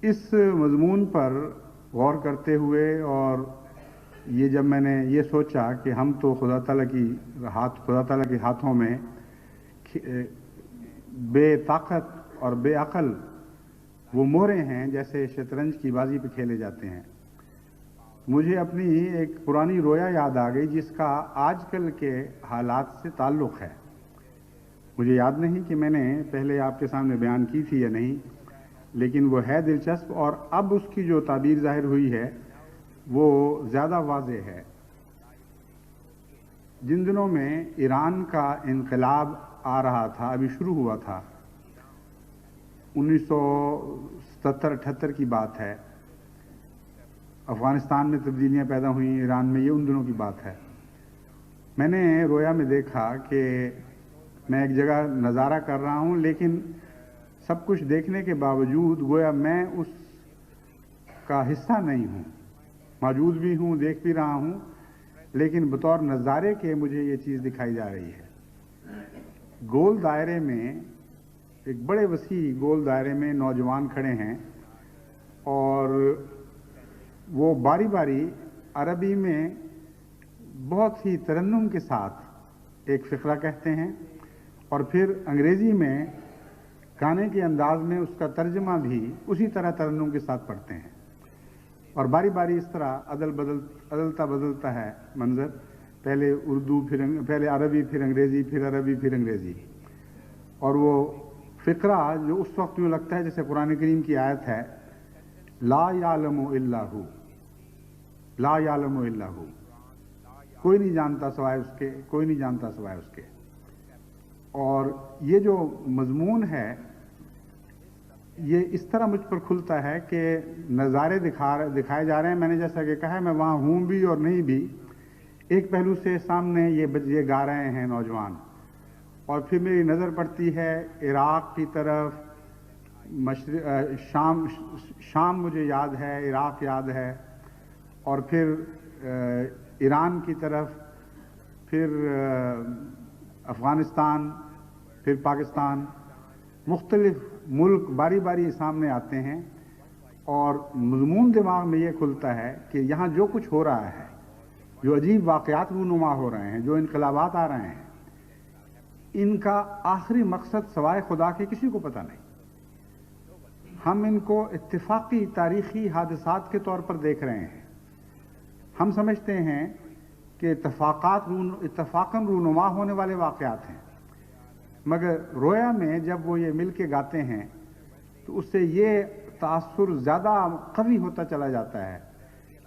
اس مضمون پر غور کرتے ہوئے اور یہ جب میں نے یہ سوچا کہ ہم تو خدا تعالیٰ کے ہاتھوں میں بے طاقت اور بے عقل وہ مورے ہیں جیسے شطرنج کی بازی پہ کھیلے جاتے ہیں، مجھے اپنی ایک پرانی رویا یاد آ گئی جس کا آج کل کے حالات سے تعلق ہے۔ مجھے یاد نہیں کہ میں نے پہلے آپ کے سامنے بیان کی تھی یا نہیں، لیکن وہ ہے دلچسپ اور اب اس کی جو تعبیر ظاہر ہوئی ہے وہ زیادہ واضح ہے۔ جن دنوں میں ایران کا انقلاب آ رہا تھا، ابھی شروع ہوا تھا، 1977-78 کی بات ہے، افغانستان میں تبدیلیاں پیدا ہوئیں، ایران میں، یہ ان دنوں کی بات ہے۔ میں نے رویا میں دیکھا کہ میں ایک جگہ نظارہ کر رہا ہوں، لیکن سب کچھ دیکھنے کے باوجود گویا میں اس کا حصہ نہیں ہوں، موجود بھی ہوں، دیکھ بھی رہا ہوں، لیکن بطور نظارے کے مجھے یہ چیز دکھائی جا رہی ہے۔ گول دائرے میں، ایک بڑے وسیع گول دائرے میں نوجوان کھڑے ہیں اور وہ باری باری عربی میں بہت ہی ترنم کے ساتھ ایک فقرہ کہتے ہیں اور پھر انگریزی میں گانے کے انداز میں اس کا ترجمہ بھی اسی طرح ترنم کے ساتھ پڑھتے ہیں، اور باری باری اس طرح عدلتا بدلتا ہے منظر، پہلے اردو، پہلے عربی، پھر انگریزی، پھر عربی، پھر انگریزی، اور وہ فقرہ جو اس وقت یوں لگتا ہے جیسے قرآن کریم کی آیت ہے، لا یعلم الا ہو، لا یعلم الا ہو، کوئی نہیں جانتا سوائے اس کے، کوئی نہیں جانتا سوائے اس کے۔ اور یہ جو مضمون ہے یہ اس طرح مجھ پر کھلتا ہے کہ نظارے دکھائے جا رہے ہیں، میں نے جیسا کہ کہا ہے میں وہاں ہوں بھی اور نہیں بھی، ایک پہلو سے سامنے یہ گا رہے ہیں نوجوان، اور پھر میری نظر پڑتی ہے عراق کی طرف، شام مجھے یاد ہے، عراق یاد ہے، اور پھر ایران کی طرف، پھر افغانستان، پھر پاکستان، مختلف ملک باری باری سامنے آتے ہیں، اور مضمون دماغ میں یہ کھلتا ہے کہ یہاں جو کچھ ہو رہا ہے، جو عجیب واقعات رونما ہو رہے ہیں، جو انقلابات آ رہے ہیں، ان کا آخری مقصد سوائے خدا کے کسی کو پتہ نہیں۔ ہم ان کو اتفاقی تاریخی حادثات کے طور پر دیکھ رہے ہیں، ہم سمجھتے ہیں کہ اتفاقاً رونما ہونے والے واقعات ہیں، مگر رویا میں جب وہ یہ مل کے گاتے ہیں تو اس سے یہ تاثر زیادہ قوی ہوتا چلا جاتا ہے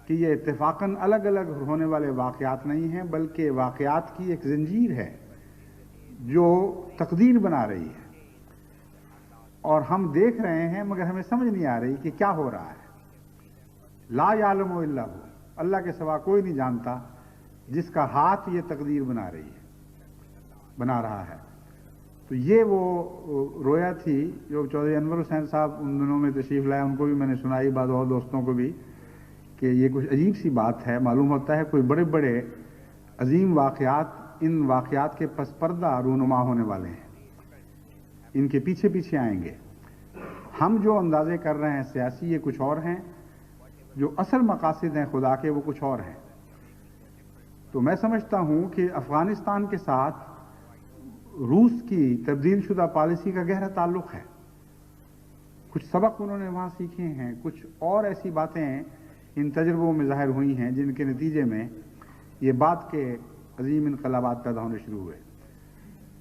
کہ یہ اتفاقاً الگ الگ ہونے والے واقعات نہیں ہیں، بلکہ واقعات کی ایک زنجیر ہے جو تقدیر بنا رہی ہے، اور ہم دیکھ رہے ہیں مگر ہمیں سمجھ نہیں آ رہی کہ کیا ہو رہا ہے۔ لا یعلم الا ہو، اللہ کے سوا کوئی نہیں جانتا جس کا ہاتھ یہ تقدیر بنا رہا ہے۔ تو یہ وہ رویا تھی جو چودھری انور حسین صاحب ان دنوں میں تشریف لائے، ان کو بھی میں نے سنائی، بعض اور دوستوں کو بھی، کہ یہ کچھ عجیب سی بات ہے، معلوم ہوتا ہے کوئی بڑے بڑے عظیم واقعات ان واقعات کے پس پردہ رونما ہونے والے ہیں، ان کے پیچھے پیچھے آئیں گے۔ ہم جو اندازے کر رہے ہیں سیاسی، یہ کچھ اور ہیں، جو اصل مقاصد ہیں خدا کے وہ کچھ اور ہیں۔ تو میں سمجھتا ہوں کہ افغانستان کے ساتھ روس کی تبدیل شدہ پالیسی کا گہرا تعلق ہے، کچھ سبق انہوں نے وہاں سیکھے ہیں، کچھ اور ایسی باتیں ان تجربوں میں ظاہر ہوئی ہیں جن کے نتیجے میں یہ بات کے عظیم انقلابات پیدا ہونے شروع ہوئے۔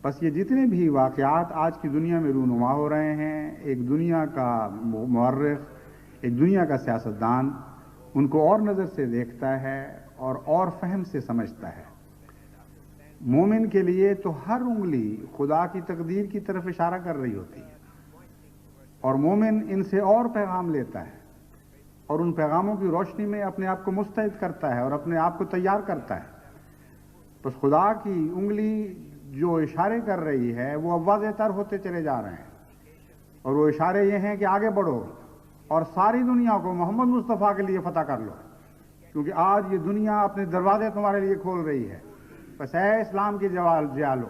بس یہ جتنے بھی واقعات آج کی دنیا میں رونما ہو رہے ہیں، ایک دنیا کا مورخ، ایک دنیا کا سیاستدان ان کو اور نظر سے دیکھتا ہے اور فہم سے سمجھتا ہے۔ مومن کے لیے تو ہر انگلی خدا کی تقدیر کی طرف اشارہ کر رہی ہوتی ہے، اور مومن ان سے اور پیغام لیتا ہے اور ان پیغاموں کی روشنی میں اپنے آپ کو مستعد کرتا ہے اور اپنے آپ کو تیار کرتا ہے۔ بس خدا کی انگلی جو اشارے کر رہی ہے وہ اب واضح تر ہوتے چلے جا رہے ہیں، اور وہ اشارے یہ ہیں کہ آگے بڑھو اور ساری دنیا کو محمد مصطفیٰ کے لیے فتح کر لو، کیونکہ آج یہ دنیا اپنے دروازے تمہارے لیے کھول رہی ہے۔ بس اے اسلام کے جالو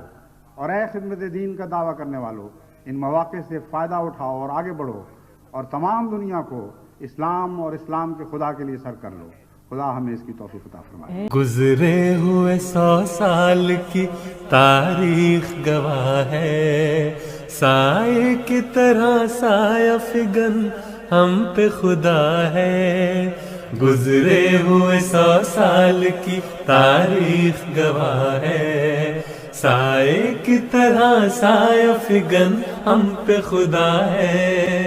اور اے خدمت دین کا دعویٰ کرنے والو، ان مواقع سے فائدہ اٹھاؤ اور آگے بڑھو اور تمام دنیا کو اسلام اور اسلام کے خدا کے لیے سر کر لو. خدا ہمیں اس کی توفیق عطا فرمائے. گزرے ہوئے 100 سال کی تاریخ گواہ ہے، سائے کی طرح سایہ فگن ہم پہ خدا ہے. گزرے ہوئے 100 سال کی تاریخ گواہ ہے، سائے کی طرح سایہ فگن ہم پہ خدا ہے.